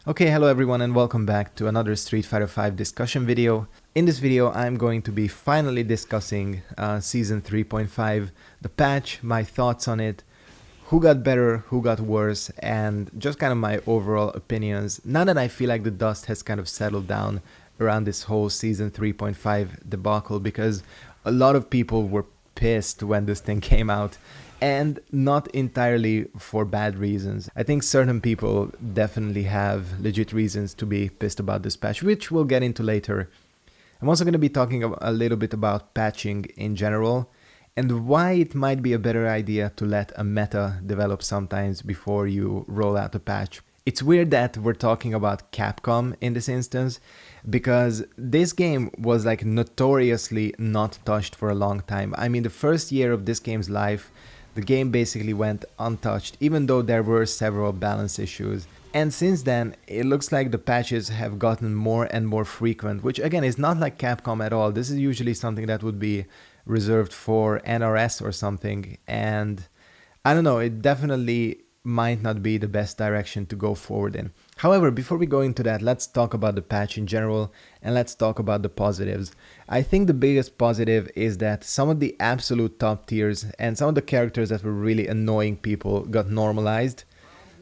Okay, hello everyone and welcome back to another Street Fighter V discussion video. In this video, I'm going to be finally discussing Season 3.5, the patch, my thoughts on it, who got better, who got worse, and just kind of my overall opinions. Now that I feel like the dust has kind of settled down around this whole Season 3.5 debacle, because a lot of people were pissed when this thing came out. And not entirely for bad reasons. I think certain people definitely have legit reasons to be pissed about this patch, which we'll get into later. I'm also going to be talking a little bit about patching in general, and why it might be a better idea to let a meta develop sometimes before you roll out a patch. It's weird that we're talking about Capcom in this instance, because this game was like notoriously not touched for a long time. I mean, the first year of this game's life, the game basically went untouched, even though there were several balance issues. And since then, it looks like the patches have gotten more and more frequent, which again is not like Capcom at all. This is usually something that would be reserved for NRS or something. And I don't know, it definitely might not be the best direction to go forward in. However, before we go into that, let's talk about the patch in general and let's talk about the positives. I think the biggest positive is that some of the absolute top tiers and some of the characters that were really annoying people got normalized.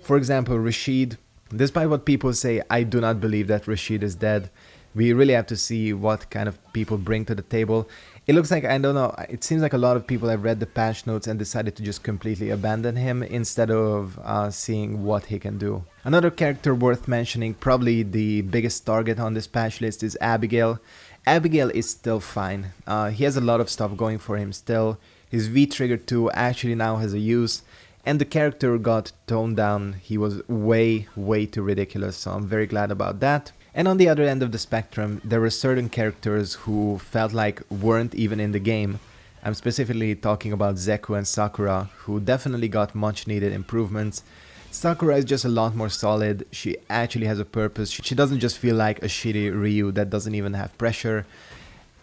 For example, Rashid. Despite what people say, I do not believe that Rashid is dead. We really have to see what kind of people bring to the table. It looks like, I don't know, it seems like a lot of people have read the patch notes and decided to just completely abandon him instead of seeing what he can do. Another character worth mentioning, probably the biggest target on this patch list, is Abigail. Abigail is still fine. He has a lot of stuff going for him still. His V-Trigger 2 actually now has a use. And the character got toned down. He was way too ridiculous, so I'm very glad about that. And on the other end of the spectrum, there were certain characters who felt like weren't even in the game. I'm specifically talking about Zeku and Sakura, who definitely got much needed improvements. Sakura is just a lot more solid. She actually has a purpose. She doesn't just feel like a shitty Ryu that doesn't even have pressure.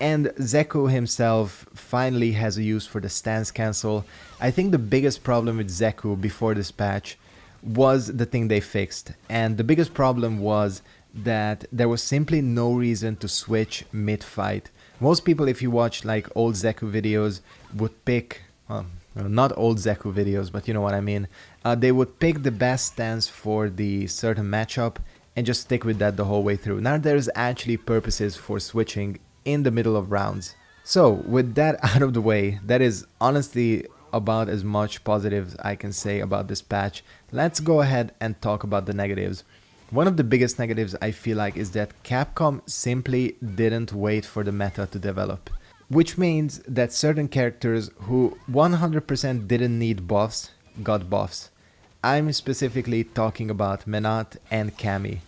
And Zeku himself finally has a use for the stance cancel. I think the biggest problem with Zeku before this patch was the thing they fixed. And the biggest problem was that there was simply no reason to switch mid-fight. Most people, if you watch like old Zeku videos, would pick, well, not old Zeku videos, but you know what I mean. They would pick the best stance for the certain matchup and just stick with that the whole way through. Now there's actually purposes for switching in the middle of rounds. So with that out of the way, that is honestly about as much positive I can say about this patch. Let's go ahead and talk about the negatives. One of the biggest negatives I feel like is that Capcom simply didn't wait for the meta to develop. Which means that certain characters who 100% didn't need buffs got buffs. I'm specifically talking about Menat and Cammy.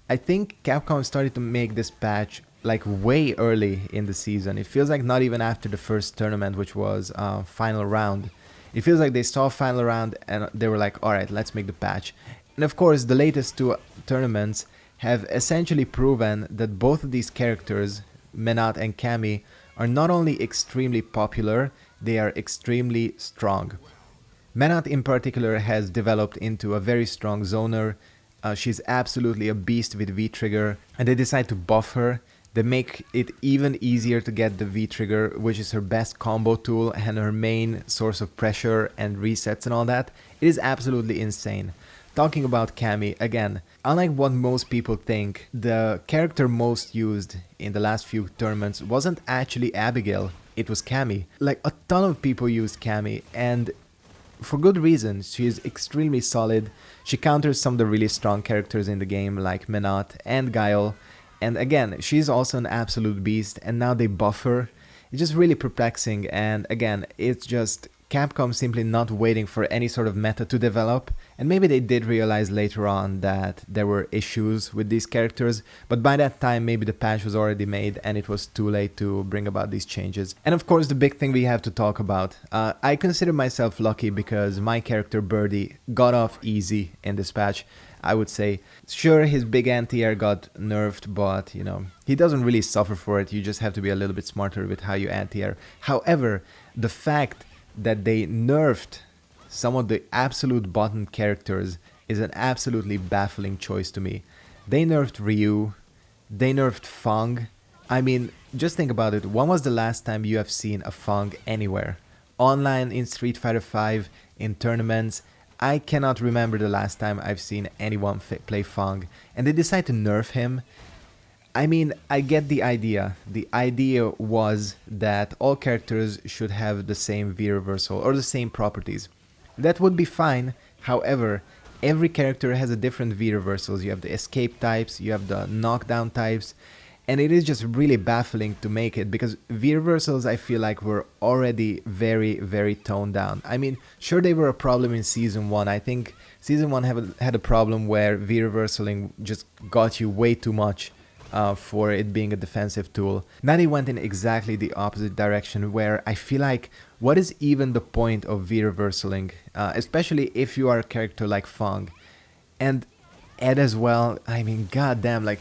I think Capcom started to make this patch like way early in the season. It feels like not even after the first tournament, which was final round. It feels like they saw final round and they were like, alright, let's make the patch. And of course, the latest two tournaments have essentially proven that both of these characters, Menat and Cammy, are not only extremely popular, they are extremely strong. Menat in particular has developed into a very strong zoner. She's absolutely a beast with V-Trigger, and they decide to buff her. They make it even easier to get the V-Trigger, which is her best combo tool and her main source of pressure and resets and all that. It is absolutely insane. Talking about Cammy, again, unlike what most people think, the character most used in the last few tournaments wasn't actually Abigail, it was Cammy. Like, a ton of people used Cammy, and for good reasons. She is extremely solid. She counters some of the really strong characters in the game like Menat and Guile. And again, she's also an absolute beast, and now they buff her. It's just really perplexing, and again, it's just Capcom simply not waiting for any sort of meta to develop, and maybe they did realize later on that there were issues with these characters, but by that time maybe the patch was already made and it was too late to bring about these changes. And of course the big thing we have to talk about, I consider myself lucky because my character Birdie got off easy in this patch. I would say, sure, his big anti-air got nerfed, but you know, he doesn't really suffer for it. You just have to be a little bit smarter with how you anti-air. However, the fact that they nerfed some of the absolute bottom characters is an absolutely baffling choice to me. They nerfed Ryu, they nerfed Fang. I mean, just think about it. When was the last time you have seen a Fang anywhere? Online in Street Fighter V, in tournaments. I cannot remember the last time I've seen anyone play Fang. And they decide to nerf him. I mean, I get the idea. The idea was that all characters should have the same V reversal or the same properties. That would be fine. However, every character has a different V reversals. You have the escape types, you have the knockdown types, and it is just really baffling to make it because V reversals I feel like were already very, very toned down. I mean, sure they were a problem in Season 1. I think Season 1 had a problem where V reversaling just got you way too much. For it being a defensive tool. Now they went in exactly the opposite direction where I feel like what is even the point of V reversaling, especially if you are a character like Fang. And Ed as well, I mean goddamn, like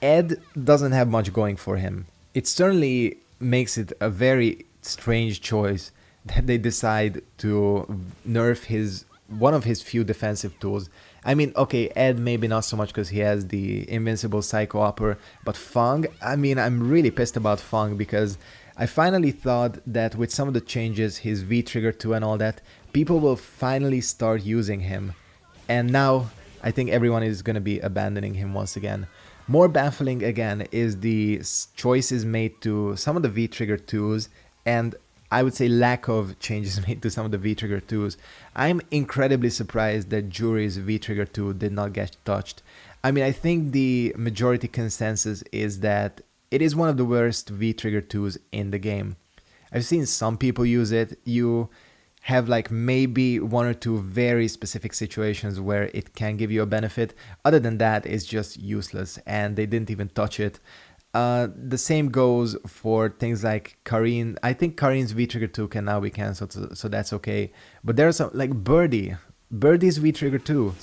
Ed doesn't have much going for him. It certainly makes it a very strange choice that they decide to nerf one of his few defensive tools. I mean, okay, Ed maybe not so much because he has the invincible Psycho Upper, but Fang, I mean, I'm really pissed about Fang because I finally thought that with some of the changes, his V-Trigger 2 and all that, people will finally start using him. And now, I think everyone is going to be abandoning him once again. More baffling again is the choices made to some of the V-Trigger 2s and I would say lack of changes made to some of the V-Trigger 2s. I'm incredibly surprised that Jury's V-Trigger 2 did not get touched. I mean, I think the majority consensus is that it is one of the worst V-Trigger 2s in the game. I've seen some people use it. You have like maybe one or two very specific situations where it can give you a benefit. Other than that, it's just useless and they didn't even touch it. The same goes for things like Karine. I think Karine's V-Trigger 2 can now be cancelled, so that's okay. But there's some, like Birdie. Birdie's V-Trigger 2,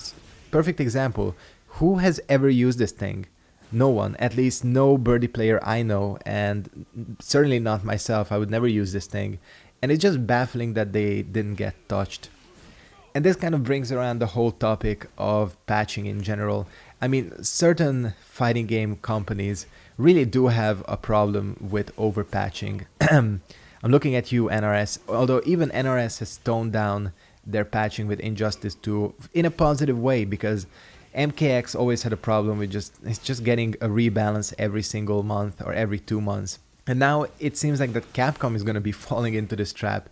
perfect example. Who has ever used this thing? No one, at least no Birdie player I know, and certainly not myself. I would never use this thing. And it's just baffling that they didn't get touched. And this kind of brings around the whole topic of patching in general. I mean, certain fighting game companies really do have a problem with overpatching. I'm looking at you, NRS, although even NRS has toned down their patching with Injustice 2 in a positive way because MKX always had a problem with it's just getting a rebalance every single month or every 2 months. And now it seems like that Capcom is going to be falling into this trap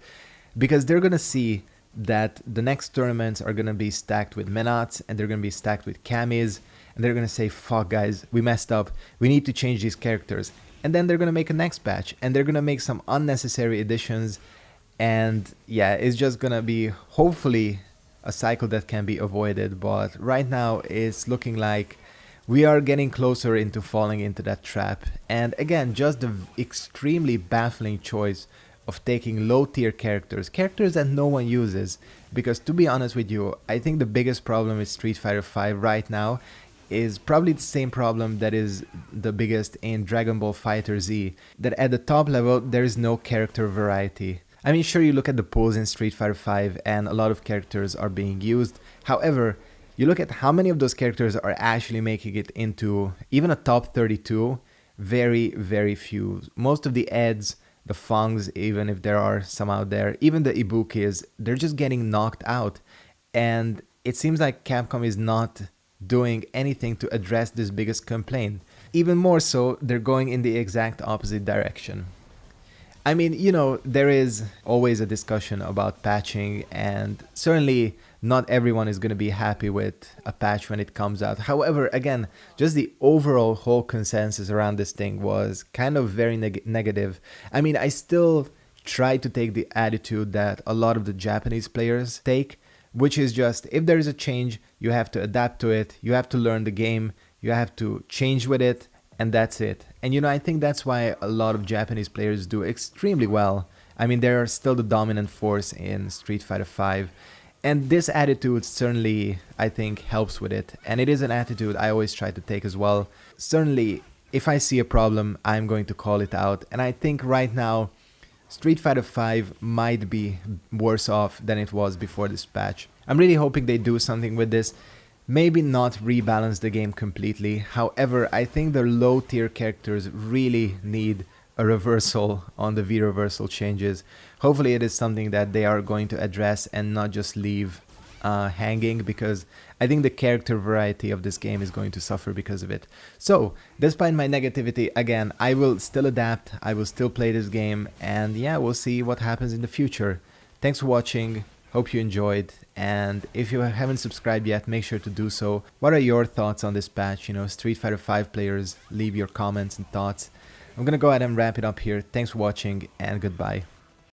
because they're going to see that the next tournaments are going to be stacked with Menats and they're going to be stacked with Camis, and they're going to say, fuck guys, we messed up, we need to change these characters. And then they're going to make a next patch and they're going to make some unnecessary additions, and yeah, it's just going to be hopefully a cycle that can be avoided. But right now it's looking like we are getting closer into falling into that trap. And again, just the extremely baffling choice of taking low tier characters that no one uses. Because to be honest with you, I think the biggest problem with Street Fighter V right now is probably the same problem that is the biggest in Dragon Ball FighterZ, that at the top level there is no character variety. I mean, sure, you look at the pools in Street Fighter V and a lot of characters are being used. However, you look at how many of those characters are actually making it into even a top 32, very, very few. Most of the Eds, the Fangs, even if there are some out there, even the Ibukis, they're just getting knocked out. And it seems like Capcom is not doing anything to address this biggest complaint. Even more so, they're going in the exact opposite direction. I mean, you know, there is always a discussion about patching, and certainly not everyone is going to be happy with a patch when it comes out. However, again, just the overall whole consensus around this thing was kind of very negative. I mean, I still try to take the attitude that a lot of the Japanese players take, which is just, if there is a change, you have to adapt to it, you have to learn the game, you have to change with it, and that's it. And you know, I think that's why a lot of Japanese players do extremely well. I mean, they're still the dominant force in Street Fighter V. And this attitude certainly, I think, helps with it. And it is an attitude I always try to take as well. Certainly, if I see a problem, I'm going to call it out. And I think right now, Street Fighter V might be worse off than it was before this patch. I'm really hoping they do something with this. maybe not rebalance the game completely. However, I think the low tier characters really need a reversal on the V reversal changes. Hopefully it is something that they are going to address and not just leave hanging, because I think the character variety of this game is going to suffer because of it. So, despite my negativity, again, I will still adapt, I will still play this game, and yeah, we'll see what happens in the future. Thanks for watching, hope you enjoyed, and if you haven't subscribed yet, make sure to do so. What are your thoughts on this patch? You know, Street Fighter V players, leave your comments and thoughts. I'm gonna go ahead and wrap it up here. Thanks for watching, and goodbye.